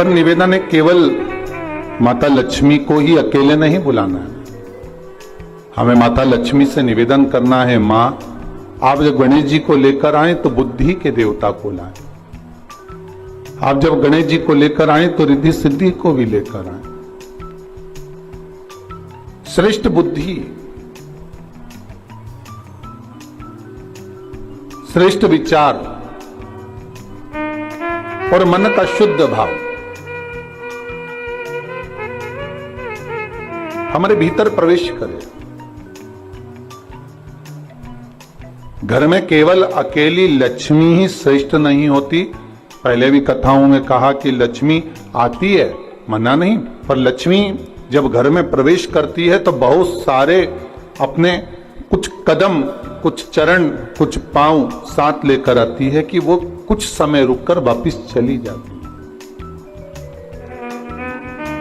पर निवेदन है केवल माता लक्ष्मी को ही अकेले नहीं बुलाना है, हमें माता लक्ष्मी से निवेदन करना है, मां आप जब गणेश जी को लेकर आए तो बुद्धि के देवता को लाएं, आप जब गणेश जी को लेकर आए तो रिद्धि सिद्धि को भी लेकर आए। श्रेष्ठ बुद्धि, श्रेष्ठ विचार और मन का शुद्ध भाव हमारे भीतर प्रवेश करे। घर में केवल अकेली लक्ष्मी ही श्रेष्ठ नहीं होती। पहले भी कथाओं में कहा कि लक्ष्मी आती है, मना नहीं, पर लक्ष्मी जब घर में प्रवेश करती है तो बहुत सारे अपने कुछ कदम, कुछ चरण, कुछ पांव साथ लेकर आती है कि वो कुछ समय रुककर वापस चली जाती है।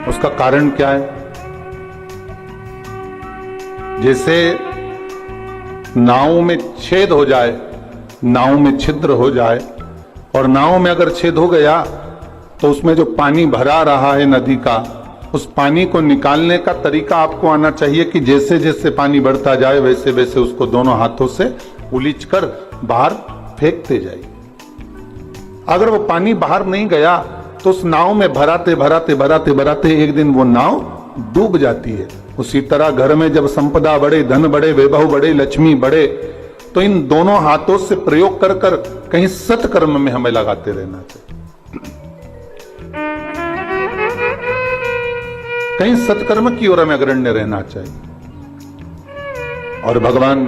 उसका कारण क्या है? जैसे नाव में छेद हो जाए, नाव में छिद्र हो जाए, और नाव में अगर छेद हो गया तो उसमें जो पानी भरा रहा है नदी का, उस पानी को निकालने का तरीका आपको आना चाहिए कि जैसे जैसे पानी बढ़ता जाए वैसे वैसे उसको दोनों हाथों से उलीचकर बाहर फेंकते जाइए। अगर वो पानी बाहर नहीं गया तो उस नाव में भराते भराते भराते भराते एक दिन वो नाव डूब जाती है। उसी तरह घर में जब संपदा बढ़े, धन बढ़े, वैभव बढ़े, लक्ष्मी बढ़े, तो इन दोनों हाथों से प्रयोग कर कर कहीं सत्कर्म में हमें लगाते रहना चाहिए, कहीं सत्कर्म की ओर हमें अग्रण्य रहना चाहिए। और भगवान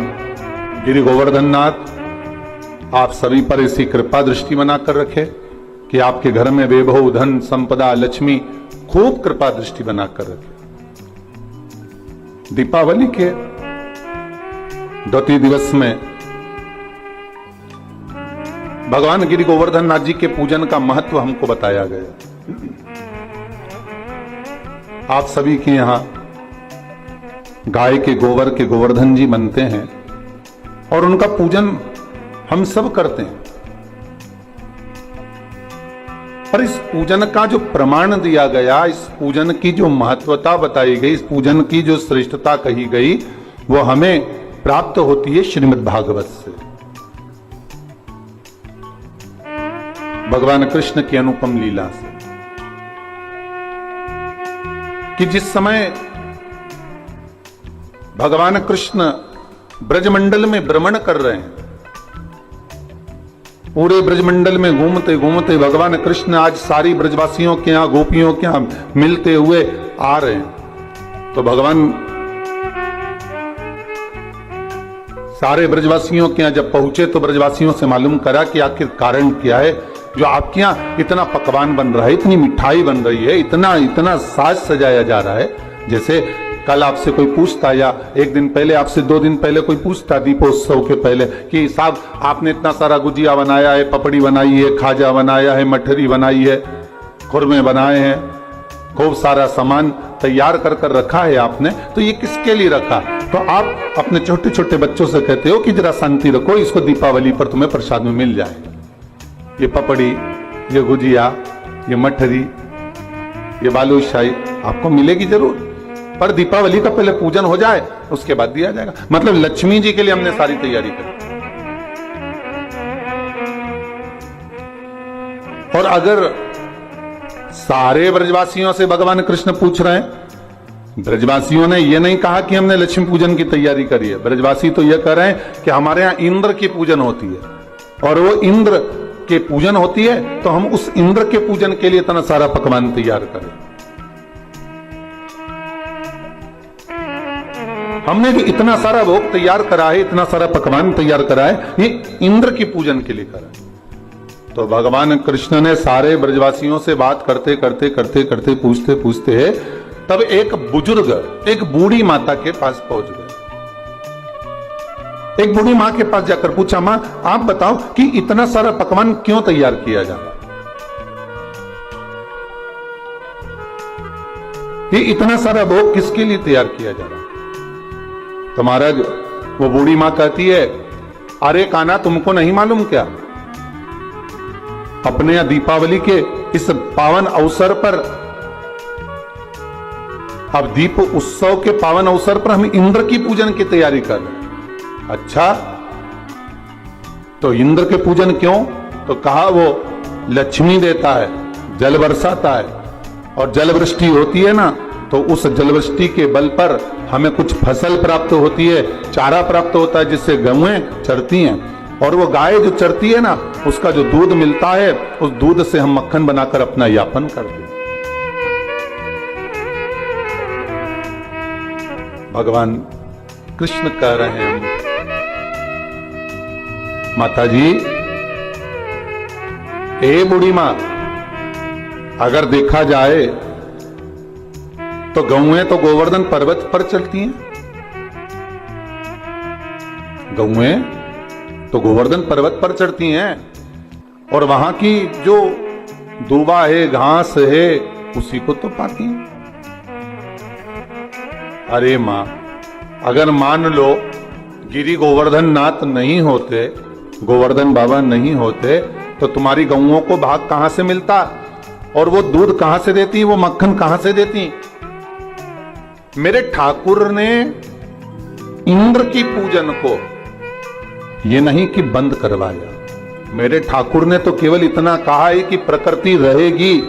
गिरि गोवर्धन नाथ आप सभी पर ऐसी कृपा दृष्टि बनाकर रखे कि आपके घर में वैभव, धन, संपदा, लक्ष्मी खूब कृपा दृष्टि बनाकर रखे। दीपावली के द्वितीय दिवस में भगवान गिरि गोवर्धन नाथ जी के पूजन का महत्व हमको बताया गया। आप सभी के यहां गाय के गोबर के गोवर्धन जी बनते हैं और उनका पूजन हम सब करते हैं, पर इस पूजन का जो प्रमाण दिया गया, इस पूजन की जो महत्वता बताई गई, इस पूजन की जो श्रेष्ठता कही गई, वो हमें प्राप्त होती है श्रीमद् भागवत से। भगवान कृष्ण की अनुपम लीला से, कि जिस समय भगवान कृष्ण ब्रजमंडल में भ्रमण कर रहे हैं, पूरे ब्रजमंडल में घूमते घूमते भगवान कृष्ण आज सारी ब्रजवासियों के यहां, गोपियों के यहां मिलते हुए आ रहे हैं। तो भगवान सारे ब्रजवासियों के यहां जब पहुंचे तो ब्रजवासियों से मालूम करा कि आखिर कारण क्या है जो आपके यहां इतना पकवान बन रहा है, इतनी मिठाई बन रही है, इतना इतना साज सजाया जा रहा है। जैसे कल आपसे कोई पूछता, या एक दिन पहले आपसे 2 दिन पहले कोई पूछता दीपोत्सव के पहले कि साहब आपने इतना सारा गुजिया बनाया है, पपड़ी बनाई है, खाजा बनाया है, मठरी बनाई है, खुरमे बनाए हैं, खूब सारा सामान तैयार कर कर रखा है आपने, तो ये किसके लिए रखा? तो आप अपने छोटे छोटे बच्चों से कहते हो कि जरा शांति रखो, इसको दीपावली पर तुम्हें प्रसाद में मिल जाएगा। ये पपड़ी, ये गुजिया, ये मठरी, ये बालूशाही आपको मिलेगी जरूर, पर दीपावली का पहले पूजन हो जाए उसके बाद दिया जाएगा। मतलब लक्ष्मी जी के लिए हमने सारी तैयारी करी। और अगर सारे ब्रजवासियों से भगवान कृष्ण पूछ रहे हैं, ब्रजवासियों ने यह नहीं कहा कि हमने लक्ष्मी पूजन की तैयारी करी है, ब्रजवासी तो यह कह रहे हैं कि हमारे यहां इंद्र की पूजन होती है और वो इंद्र के पूजन होती है, तो हम उस इंद्र के पूजन के लिए इतना सारा पकवान तैयार करें। हमने जो इतना सारा भोग तैयार करा है, इतना सारा पकवान तैयार करा है, ये इंद्र की पूजन के लिए करा है। तो भगवान कृष्ण ने सारे ब्रजवासियों से बात करते करते करते करते पूछते पूछते तब एक बुजुर्ग, एक बूढ़ी माता के पास पहुंच गए। एक बूढ़ी मां के पास जाकर पूछा, मां आप बताओ कि इतना सारा पकवान क्यों तैयार किया जा रहा? ये इतना सारा भोग किसके लिए तैयार किया जा रहा? तो महाराज वो बूढ़ी मां कहती है, अरे कान्हा तुमको नहीं मालूम क्या, अपने यहाँ दीपावली के इस पावन अवसर पर, अब दीप उत्सव के पावन अवसर पर हम इंद्र की पूजन की तैयारी कर रहे हैं। अच्छा, तो इंद्र के पूजन क्यों? तो कहा वो लक्ष्मी देता है, जल बरसाता है, और जल वृष्टि होती है ना, तो उस जल वृष्टि के बल पर हमें कुछ फसल प्राप्त होती है, चारा प्राप्त होता है, जिससे गौएं चरती हैं, और वो गाय जो चरती है ना, उसका जो दूध मिलता है, उस दूध से हम मक्खन बनाकर अपना यापन करते हैं। भगवान कृष्ण कह रहे हैं, माता जी, ए बूढ़ी मां, अगर देखा जाए तो गौएं तो गोवर्धन पर्वत पर चलती हैं। गौएं तो गोवर्धन पर्वत पर चढ़ती हैं, और वहां की जो दूबा है, घास है, उसी को तो पाती हैं। अरे मां, अगर मान लो गिरी गोवर्धन नाथ नहीं होते, गोवर्धन बाबा नहीं होते, तो तुम्हारी गौओं को भाग कहां से मिलता, और वो दूध कहां से देती, वो मक्खन कहां से देती? मेरे ठाकुर ने इंद्र की पूजन को ये नहीं कि बंद करवाया, मेरे ठाकुर ने तो केवल इतना कहा है कि प्रकृति रहेगी।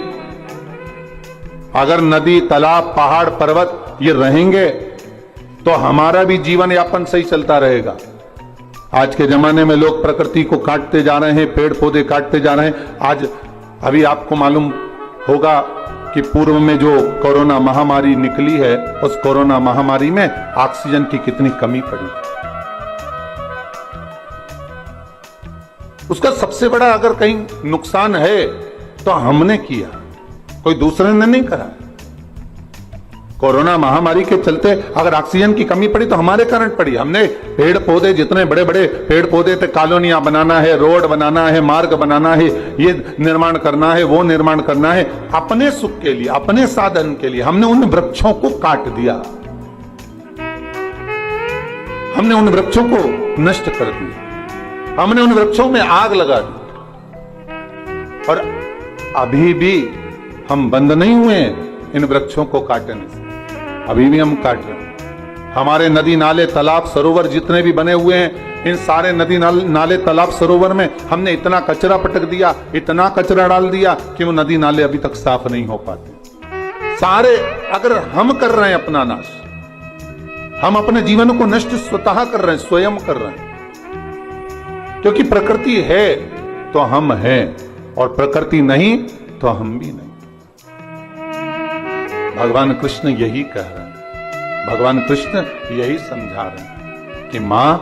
अगर नदी, तालाब, पहाड़, पर्वत ये रहेंगे तो हमारा भी जीवन यापन सही चलता रहेगा। आज के जमाने में लोग प्रकृति को काटते जा रहे हैं, पेड़ पौधे काटते जा रहे हैं। आज अभी आपको मालूम होगा कि पूर्व में जो कोरोना महामारी निकली है, उस कोरोना महामारी में ऑक्सीजन की कितनी कमी पड़ी। उसका सबसे बड़ा अगर कहीं नुकसान है तो हमने किया, कोई दूसरे ने नहीं करा। कोरोना महामारी के चलते अगर ऑक्सीजन की कमी पड़ी तो हमारे कारण पड़ी। हमने पेड़ पौधे, जितने बड़े बड़े पेड़ पौधे थे, कॉलोनियां बनाना है, रोड बनाना है, मार्ग बनाना है, ये निर्माण करना है, वो निर्माण करना है, अपने सुख के लिए, अपने साधन के लिए हमने उन वृक्षों को काट दिया, हमने उन वृक्षों को नष्ट कर दिया, हमने उन वृक्षों में आग लगा दी। और अभी भी हम बंद नहीं हुए इन वृक्षों को काटने से, अभी भी हम काट रहे हैं। हमारे नदी नाले, तालाब, सरोवर जितने भी बने हुए हैं, इन सारे नदी नाले, तालाब, सरोवर में हमने इतना कचरा पटक दिया, इतना कचरा डाल दिया कि वो नदी नाले अभी तक साफ नहीं हो पाते। सारे अगर हम कर रहे हैं अपना नाश, हम अपने जीवन को नष्ट स्वतः कर रहे हैं, स्वयं कर रहे हैं। क्योंकि प्रकृति है तो हम हैं, और प्रकृति नहीं तो हम भी नहीं। भगवान कृष्ण यही कह रहे हैं, भगवान कृष्ण यही समझा रहे हैं कि मां,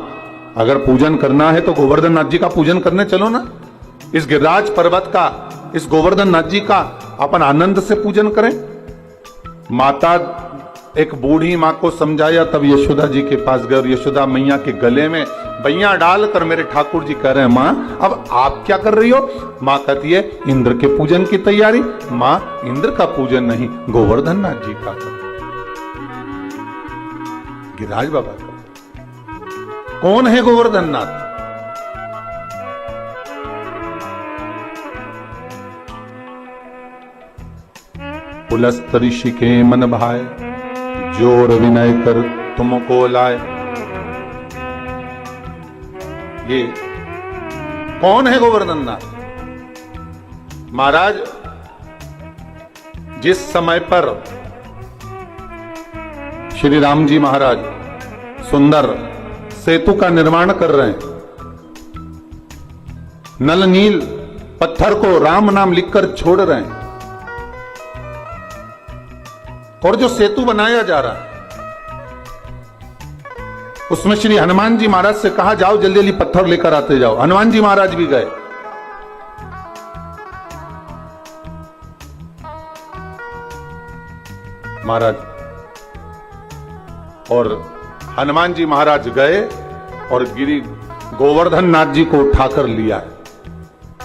अगर पूजन करना है तो गोवर्धन नाथ जी का पूजन करने चलो ना। इस गिरिराज पर्वत का, इस गोवर्धन नाथ जी का अपन आनंद से पूजन करें। माता, एक बूढ़ी मां को समझाया, तब यशोदा जी के पास गए और यशोदा मैया के गले में बैया डालकर मेरे ठाकुर जी कह रहे हैं, मां अब आप क्या कर रही हो? मां कहती है, इंद्र के पूजन की तैयारी। मां, इंद्र का पूजन नहीं, गोवर्धन नाथ जी का कर, गिरिराज बाबा का। कौन है गोवर्धन नाथ? पुलस्त ऋषि के मन भाए, जोर विनय कर तुमको लाए। ये कौन है गोवर्धन नाथ? महाराज, जिस समय पर श्री राम जी महाराज सुंदर सेतु का निर्माण कर रहे हैं, नल नील पत्थर को राम नाम लिखकर छोड़ रहे हैं, और जो सेतु बनाया जा रहा है उसमें श्री हनुमान जी महाराज से कहा, जाओ जल्दी जल्दी पत्थर लेकर आते जाओ। हनुमान जी महाराज भी गए। महाराज और हनुमान जी महाराज गए और गिरी गोवर्धन नाथ जी को उठाकर लिया है।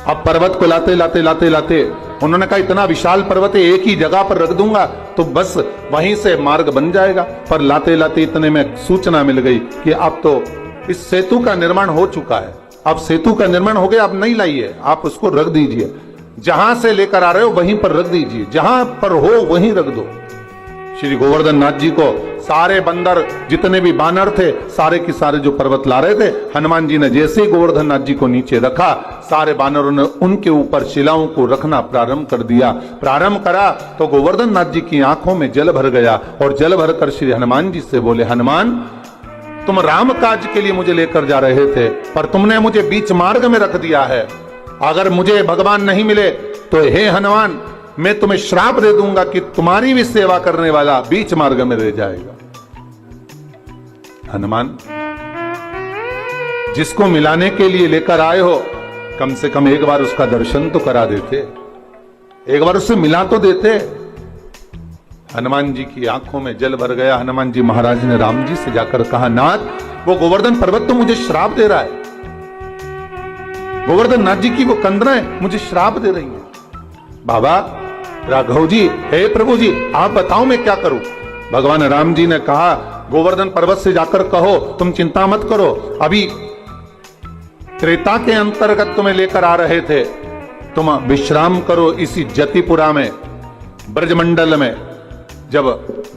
अब पर्वत को लाते लाते लाते लाते उन्होंने कहा, इतना विशाल पर्वत है, एक ही जगह पर रख दूंगा तो बस वहीं से मार्ग बन जाएगा। पर लाते लाते इतने में सूचना मिल गई कि अब तो इस सेतु का निर्माण हो चुका है, अब सेतु का निर्माण हो गया, अब नहीं लाइए, आप उसको रख दीजिए। जहां से लेकर आ रहे हो वहीं पर रख दीजिए, जहां पर हो वहीं रख दो। श्री गोवर्धन नाथ जी को सारे बंदर जितने भी बानर थे, सारे के सारे जो पर्वत ला रहे थे, हनुमान जी ने जैसे ही गोवर्धन नाथ जी को नीचे रखा, सारे बानरों ने उनके ऊपर शिलाओं को रखना प्रारंभ कर दिया। प्रारंभ करा तो गोवर्धन नाथ जी की आंखों में जल भर गया और जल भरकर श्री हनुमान जी से बोले, हनुमान तुम राम काज के लिए मुझे लेकर जा रहे थे, पर तुमने मुझे बीच मार्ग में रख दिया है। अगर मुझे भगवान नहीं मिले तो हे हनुमान, मैं तुम्हें श्राप दे दूंगा कि तुम्हारी भी सेवा करने वाला बीच मार्ग में रह जाएगा। हनुमान, जिसको मिलाने के लिए लेकर आए हो, कम से कम एक बार उसका दर्शन तो करा देते, एक बार उससे मिला तो देते। हनुमान जी की आंखों में जल भर गया। हनुमान जी महाराज ने राम जी से जाकर कहा, नाथ वो गोवर्धन पर्वत तो मुझे श्राप दे रहा है, गोवर्धन नाथ जी की वो कंदरें मुझे श्राप दे रही हैं। बाबा राघव जी, हे प्रभु जी, आप बताओ मैं क्या करूं। भगवान राम जी ने कहा, गोवर्धन पर्वत से जाकर कहो तुम चिंता मत करो, अभी त्रेता के अंतर्गत तुम्हें लेकर आ रहे थे, तुम विश्राम करो इसी जतिपुरा में, ब्रजमंडल में। जब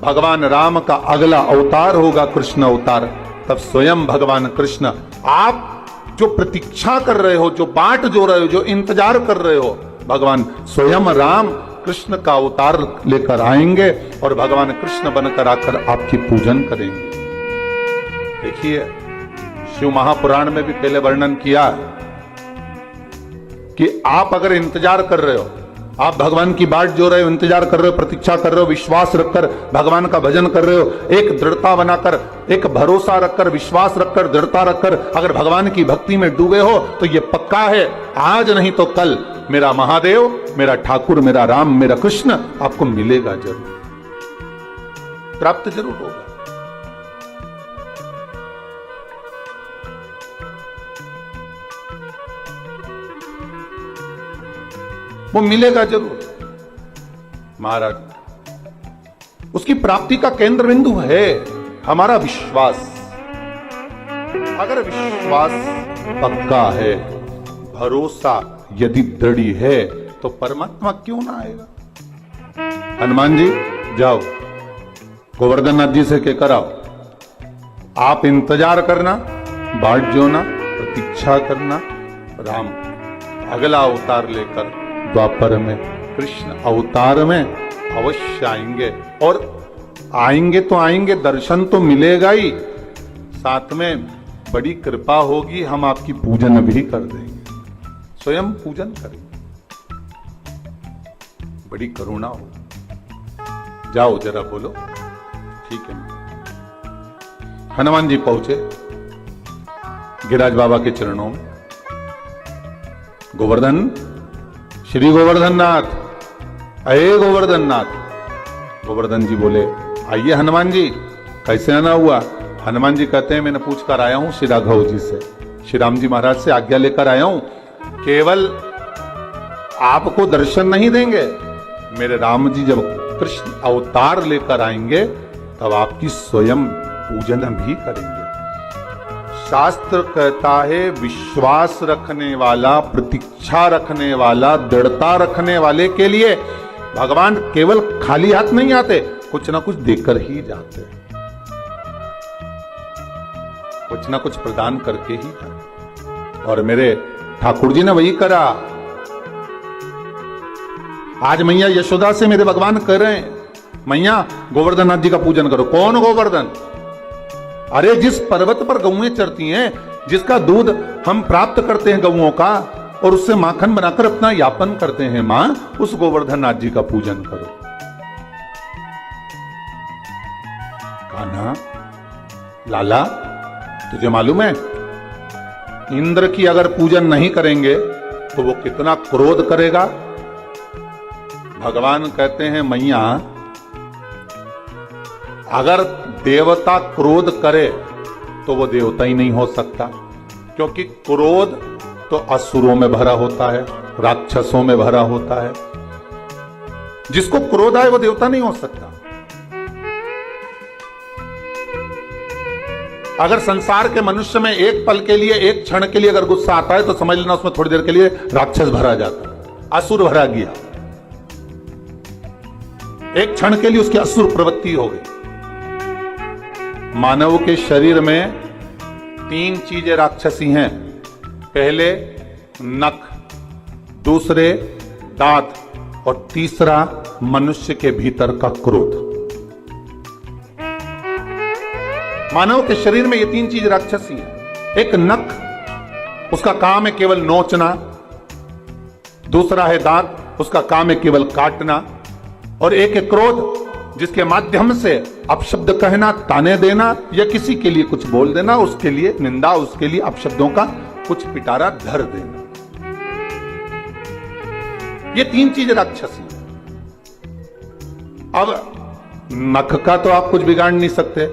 भगवान राम का अगला अवतार होगा कृष्ण अवतार, तब स्वयं भगवान कृष्ण, आप जो प्रतीक्षा कर रहे हो, जो बाट जो रहे हो, जो इंतजार कर रहे हो, भगवान स्वयं राम कृष्ण का अवतार लेकर आएंगे और भगवान कृष्ण बनकर आकर आपकी पूजन करेंगे। देखिए, शिव महापुराण में भी पहले वर्णन किया कि आप अगर इंतजार कर रहे हो, आप भगवान की बाट जो रहे हो, इंतजार कर रहे हो, प्रतीक्षा कर रहे हो, विश्वास रखकर भगवान का भजन कर रहे हो, एक दृढ़ता बनाकर, एक भरोसा रखकर, विश्वास रखकर, दृढ़ता रखकर अगर भगवान की भक्ति में डूबे हो, तो ये पक्का है आज नहीं तो कल मेरा महादेव, मेरा ठाकुर, मेरा राम, मेरा कृष्ण आपको मिलेगा जरूर, प्राप्त जरूर होगा। वो मिलेगा जरूर महाराज। उसकी प्राप्ति का केंद्र बिंदु है हमारा विश्वास। अगर विश्वास पक्का है, भरोसा यदि दृढ़ है, तो परमात्मा क्यों ना आएगा। हनुमान जी जाओ, गोवर्धन नाथ जी से कहकर आओ, आप इंतजार करना, बाट जोना, प्रतीक्षा करना, राम अगला अवतार लेकर द्वापर में, कृष्ण अवतार में अवश्य आएंगे। और आएंगे तो आएंगे, दर्शन तो मिलेगा ही, साथ में बड़ी कृपा होगी, हम आपकी पूजन भी कर देंगे, स्वयं पूजन करेंगे, बड़ी करुणा होगी। जाओ जरा बोलो, ठीक है। हनुमान जी पहुंचे गिरिराज बाबा के चरणों में। गोवर्धन, श्री गोवर्धन नाथ, अये गोवर्धन नाथ। गोवर्धन जी बोले, आइए हनुमान जी, कैसे आना हुआ। हनुमान जी कहते हैं, मैंने पूछ कर आया हूं श्री राघव जी से, श्री राम जी महाराज से आज्ञा लेकर आया हूं, केवल आपको दर्शन नहीं देंगे, मेरे राम जी जब कृष्ण अवतार लेकर आएंगे तब आपकी स्वयं पूजन भी करेंगे। शास्त्र कहता है, विश्वास रखने वाला, प्रतीक्षा रखने वाला, दृढ़ता रखने वाले के लिए भगवान केवल खाली हाथ नहीं आते, कुछ ना कुछ देकर ही जाते, कुछ ना कुछ प्रदान करके ही जाते। और मेरे ठाकुर जी ने वही करा। आज मैया यशोदा से मेरे भगवान कह रहे हैं, मैया गोवर्धन नाथ जी का पूजन करो। कौन गोवर्धन? अरे जिस पर्वत पर गौएं चरती हैं, जिसका दूध हम प्राप्त करते हैं गौओं का, और उससे माखन बनाकर अपना यापन करते हैं, मां उस गोवर्धन नाथ जी का पूजन करो। कान्हा, लाला, तुझे मालूम है इंद्र की अगर पूजन नहीं करेंगे तो वो कितना क्रोध करेगा। भगवान कहते हैं, मैया अगर देवता क्रोध करे तो वो देवता ही नहीं हो सकता, क्योंकि क्रोध तो असुरों में भरा होता है, राक्षसों में भरा होता है। जिसको क्रोध आए वो देवता नहीं हो सकता। अगर संसार के मनुष्य में एक पल के लिए, एक क्षण के लिए अगर गुस्सा आता है तो समझ लेना उसमें थोड़ी देर के लिए राक्षस भरा जाता है। असुर भरा गया। एक क्षण के लिए उसकी असुर प्रवृत्ति हो गई। मानव के शरीर में 3 चीजें राक्षसी हैं। पहले नख, दूसरे दांत और तीसरा मनुष्य के भीतर का क्रोध। मानव के शरीर में ये 3 चीज राक्षसी हैं। एक नख, उसका काम है केवल नोचना। दूसरा है दांत, उसका काम है केवल काटना। और एक है क्रोध, जिसके माध्यम से अपशब्द कहना, ताने देना या किसी के लिए कुछ बोल देना, उसके लिए निंदा, उसके लिए अपशब्दों का कुछ पिटारा धर देना। ये 3 चीज राक्षसी। अब नख का तो आप कुछ बिगाड़ नहीं सकते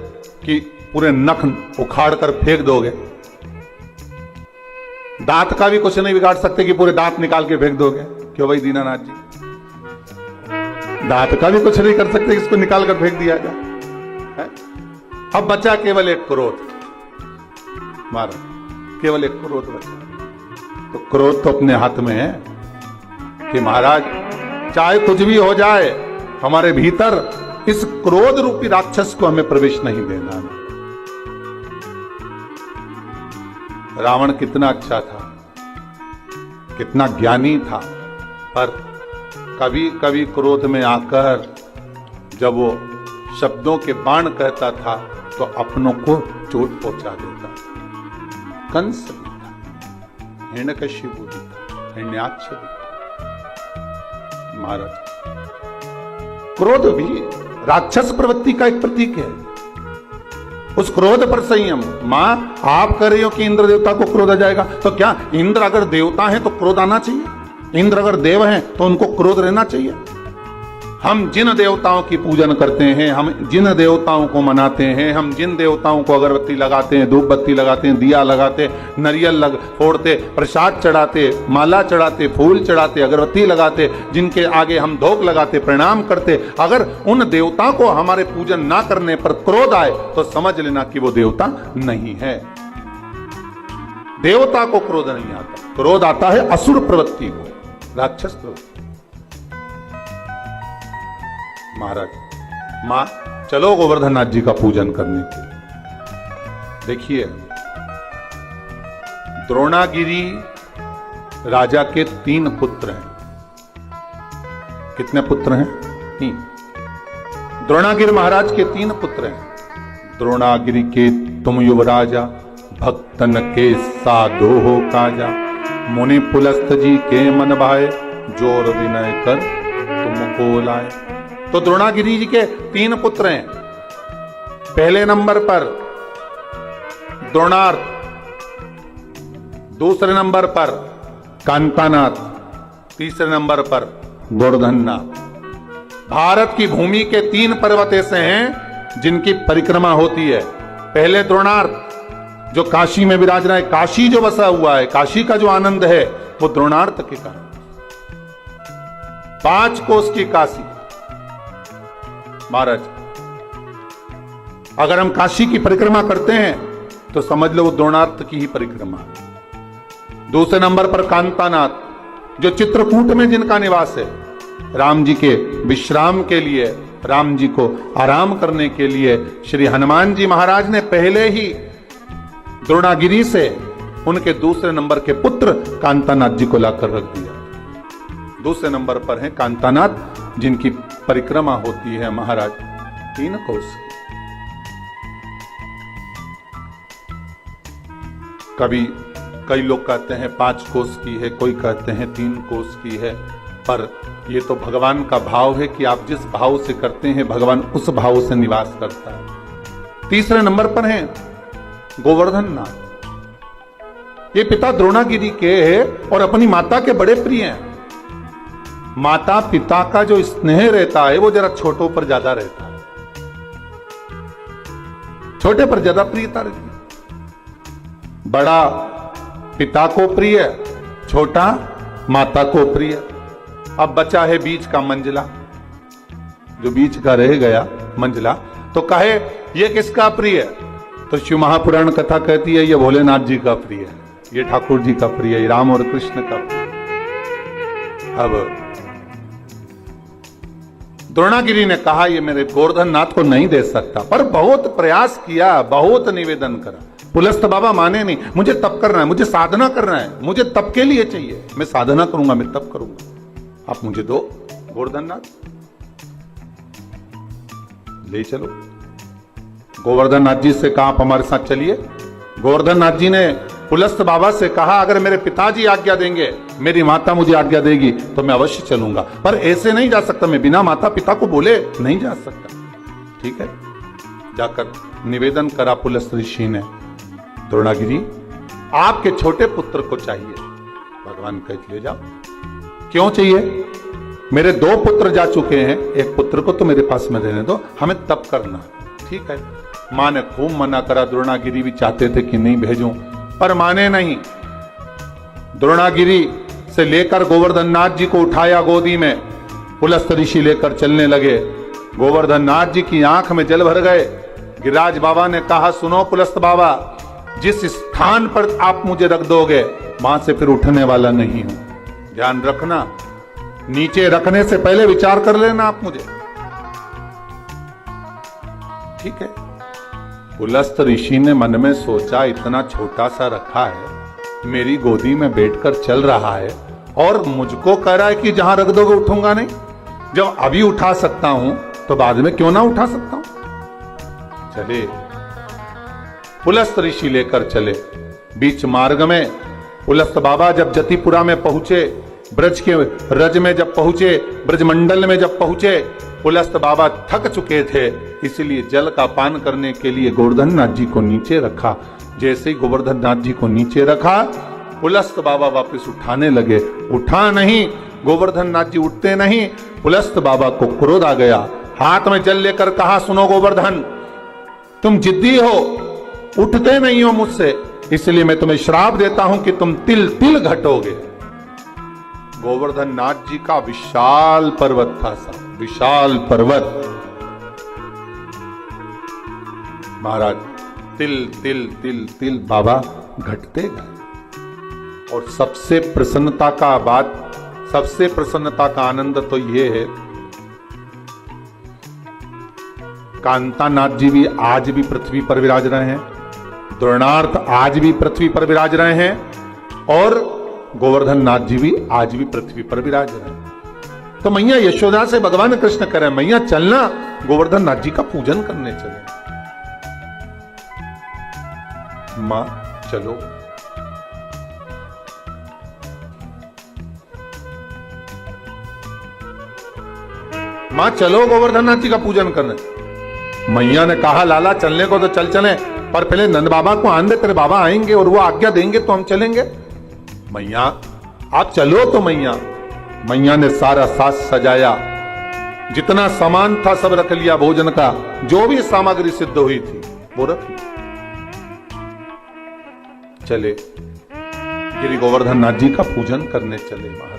कि पूरे नख उखाड़ कर फेंक दोगे। दांत का भी कुछ नहीं बिगाड़ सकते कि पूरे दांत निकाल के फेंक दोगे। क्यों भाई दीनानाथ जी? दांत का भी कुछ नहीं कर सकते, इसको निकाल कर फेंक दिया जाए। अब बचा केवल एक क्रोध। महाराज, केवल एक क्रोध बचा। तो क्रोध तो अपने हाथ में है कि महाराज चाहे कुछ भी हो जाए, हमारे भीतर इस क्रोध रूपी राक्षस को हमें प्रवेश नहीं देना। रावण कितना अच्छा था, कितना ज्ञानी था, पर कभी कभी क्रोध में आकर जब वो शब्दों के बाण कहता था तो अपनों को चोट पहुंचा देता। कंस भी था, हिरण्यकशिपु भी था, हिरण्याक्ष भी था। महाराज, क्रोध भी राक्षस प्रवृत्ति का एक प्रतीक है। उस क्रोध पर संयम। मां, आप कह रही हो कि इंद्र देवता को क्रोध आ जाएगा, तो क्या इंद्र अगर देवता है तो क्रोध आना चाहिए? इंद्र अगर देव हैं तो उनको क्रोध रहना चाहिए? हम जिन देवताओं की पूजन करते हैं, हम जिन देवताओं को मनाते हैं, हम जिन देवताओं को अगरबत्ती लगाते हैं, धूप बत्ती लगाते हैं, दिया लगाते, नारियल फोड़ते, प्रसाद चढ़ाते, माला चढ़ाते, फूल चढ़ाते, अगरबत्ती लगाते, जिनके आगे हम धोख लगाते, प्रणाम करते, अगर उन देवताओं को हमारे पूजन ना करने पर क्रोध आए तो समझ लेना कि वो देवता नहीं है। देवता को क्रोध नहीं आता। क्रोध आता है असुर प्रवृत्ति को, राक्षस प्रवृत्ति। महाराज, मां, चलो गोवर्धननाथ जी का पूजन करने के। देखिए, द्रोणागिरी राजा के 3 पुत्र हैं। कितने पुत्र हैं? 3। द्रोणागिरी महाराज के 3 पुत्र हैं। द्रोणागिरी के तुम युवराजा, भक्तन के साधो हो काजा, मुनि पुलस्त जी के मन भाए, जोर विनय कर तुमको लाए। तो द्रोणागिरी जी के 3 पुत्र हैं। पहले नंबर पर द्रोणार्क, दूसरे नंबर पर कांतानाथ, तीसरे नंबर पर गोवर्धननाथ। भारत की भूमि के 3 पर्वत ऐसे हैं जिनकी परिक्रमा होती है। पहले द्रोणार्क, जो काशी में विराज रहा है, काशी जो बसा हुआ है, काशी का जो आनंद है वो द्रोणार्क के कारण। 5 कोस की काशी। महाराज, अगर हम काशी की परिक्रमा करते हैं तो समझ लो वो द्रोणार्क की ही परिक्रमा है। दूसरे नंबर पर कांतानाथ, जो चित्रकूट में जिनका निवास है। राम जी के विश्राम के लिए, राम जी को आराम करने के लिए श्री हनुमान जी महाराज ने पहले ही द्रोणागिरी से उनके दूसरे नंबर के पुत्र कांतानाथ जी को लाकर रख दिया। दूसरे नंबर पर है कांतानाथ, जिनकी परिक्रमा होती है महाराज 3 कोस की। कई लोग कहते हैं 5 कोस की है, कोई कहते हैं 3 कोस की है, पर ये तो भगवान का भाव है कि आप जिस भाव से करते हैं भगवान उस भाव से निवास करता है। तीसरे नंबर पर है गोवर्धननाथ। ये पिता द्रोणागिरी के है और अपनी माता के बड़े प्रिय हैं। माता पिता का जो स्नेह रहता है वो जरा छोटों पर ज्यादा रहता है, छोटे पर ज्यादा प्रियता रहती है। बड़ा पिता को प्रिय, छोटा माता को प्रिय। अब बचा है बीच का मंझला, जो बीच का रह गया मंझला, तो कहे ये किसका प्रिय? तो शिव महापुराण कथा कहती है ये भोलेनाथ जी का प्रिय है, ये ठाकुर जी का प्रिय है, राम और कृष्ण का प्रिय। अब द्रोणागिरी ने कहा ये मेरे गोवर्धन नाथ को नहीं दे सकता, पर बहुत प्रयास किया, बहुत निवेदन करा। पुलस्त बाबा माने नहीं, मुझे तप करना है, मुझे साधना करना है, मुझे तप के लिए चाहिए, मैं साधना करूंगा, मैं तप करूंगा, आप मुझे दो गोवर्धन नाथ, ले चलो। गोवर्धन नाथ जी से कहा आप हमारे साथ चलिए। गोवर्धन नाथ जी ने पुलस्त बाबा से कहा अगर मेरे पिताजी आज्ञा देंगे, मेरी माता मुझे आज्ञा देगी तो मैं अवश्य चलूंगा, पर ऐसे नहीं जा सकता, मैं बिना माता पिता को बोले नहीं जा सकता। ठीक है, जाकर निवेदन करा पुलस्त ऋषि ने, द्रोणागिरी आपके छोटे पुत्र को चाहिए। भगवान कह ले जाओ। क्यों चाहिए? मेरे 2 पुत्र जा चुके हैं, एक पुत्र को तो मेरे पास में रहने दो, हमें तप करना। ठीक है, मां ने खूब मना करा, द्रोणागिरी भी चाहते थे कि नहीं भेजूं, पर माने नहीं। द्रोणागिरी से लेकर गोवर्धन नाथ जी को उठाया गोदी में, पुलस्त ऋषि लेकर चलने लगे। गोवर्धन नाथ जी की आंख में जल भर गए। गिरिराज बाबा ने कहा सुनो पुलस्त बाबा, जिस स्थान पर आप मुझे रख दोगे वहां से फिर उठने वाला नहीं हूं, ध्यान रखना, नीचे रखने से पहले विचार कर लेना आप मुझे। ठीक है। पुलस्त ऋषि ने मन में सोचा इतना छोटा सा रखा है, मेरी गोदी में बैठकर चल रहा है और मुझको कह रहा है कि जहां रख दोगे उठूंगा नहीं। जब अभी उठा सकता हूं तो बाद में क्यों ना उठा सकता हूं। चले, पुलस्त ऋषि लेकर चले। बीच मार्ग में पुलस्त बाबा जब जतिपुरा में पहुंचे, ब्रज के रज में जब पहुंचे, ब्रजमंडल में जब पहुंचे, पुलस्त बाबा थक चुके थे, इसलिए जल का पान करने के लिए गोवर्धन नाथ जी को नीचे रखा। जैसे ही गोवर्धन नाथ जी को नीचे रखा, पुलस्त बाबा वापस उठाने लगे, उठा नहीं, गोवर्धन नाथ जी उठते नहीं। पुलस्त बाबा को क्रोध आ गया, हाथ में जल लेकर कहा सुनो गोवर्धन, तुम जिद्दी हो, उठते नहीं हो मुझसे, इसलिए मैं तुम्हें श्राप देता हूं कि तुम तिल तिल घटोगे। गोवर्धन नाथ जी का विशाल पर्वत था, सा विशाल पर्वत। महाराज तिल तिल तिल तिल बाबा घटते गए। और सबसे प्रसन्नता का बात, सबसे प्रसन्नता का आनंद तो यह है, कांतानाथ जी भी आज भी पृथ्वी पर विराज रहे हैं, द्रोणार्थ आज भी पृथ्वी पर विराज रहे हैं, और गोवर्धन नाथ जी भी आज भी पृथ्वी पर विराज रहे हैं। तो मैया यशोदा से भगवान कृष्ण कह रहे हैं, मैया चलना गोवर्धन नाथ जी का पूजन करने चले। मां चलो। मां चलो गोवर्धन नाथ जी का पूजन करने। मैया ने कहा लाला चलने को तो चल चले, पर पहले नंद बाबा को आन दे, तेरे बाबा आएंगे और वो आज्ञा देंगे तो हम चलेंगे। मैया आप चलो तो मैया ने सारा साज सजाया, जितना सामान था सब रख लिया, भोजन का जो भी सामग्री सिद्ध हुई थी वो रख ली। चले, गिरि गोवर्धन नाथ जी का पूजन करने चले। महाराज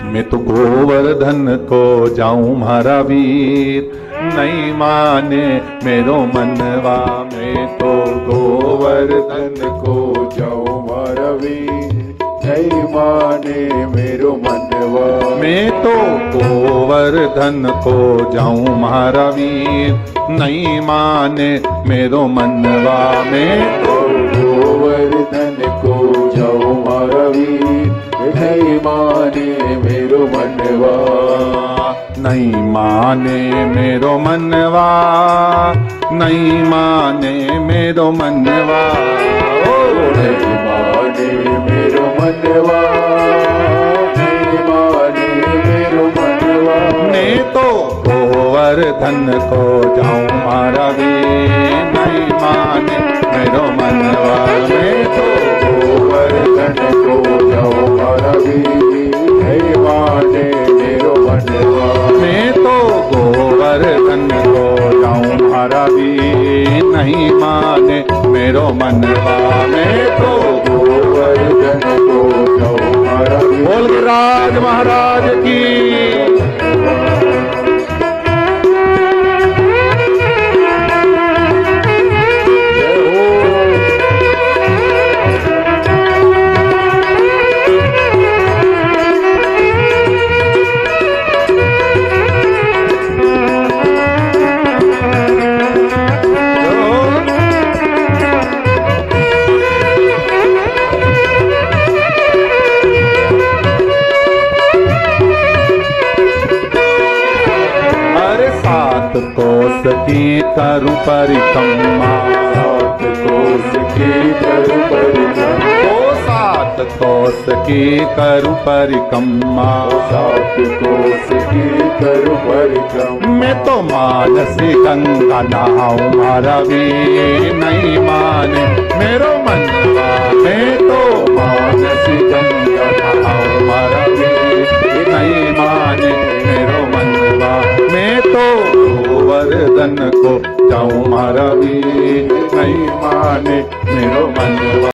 मैं तो गोवर्धन को जाऊं मारा वीर, नहीं माने मेरो मनवा, मैं तो गोवर्धन को जाऊं मारा वीर, नहीं माने मेरो मनवा, मैं तो गोवर्धन को जाऊं मारा वीर, नहीं माने मेरो मनवा, मैं तो गोवर्धन को जाऊं मारा वीर, नहीं माने मेरो मनवा, नहीं माने मेरो मनवा, नहीं माने मेरो मनवा, नहीं माने मेरो मनवा, नहीं माने मेरो मनवा, मैं तो गोवर्धन को जाऊं मारा वीर, नहीं माने मेरो मनवा, मैं तो गोवर्धन को जाऊं मारा वीर, नहीं माने मेरो मनवा, मैं तो गोवर्धन को जाऊं मारा वीर, नहीं माने मेरो मनवा, मैं तो गोवर्धन को जाऊं मारा वीर। बोल गिरिराज महाराज की। कोस की करूं परिक्रमा, 7 कोस की करूं परिक्रमा, ओ 7 कोस की करूं परिक्रमा, 7 कोस की करूं परिक्रमा। मैं तो मानसी गंगा नहाऊं मारा भी नहीं माने मेरो मनवा, मैं तो मानसी गंगा नहाऊं मारा भी नहीं माने मेरो मनवा, मैं तो गोवर्धन को जाऊं मारा भी नहीं माने मेरो मनवा।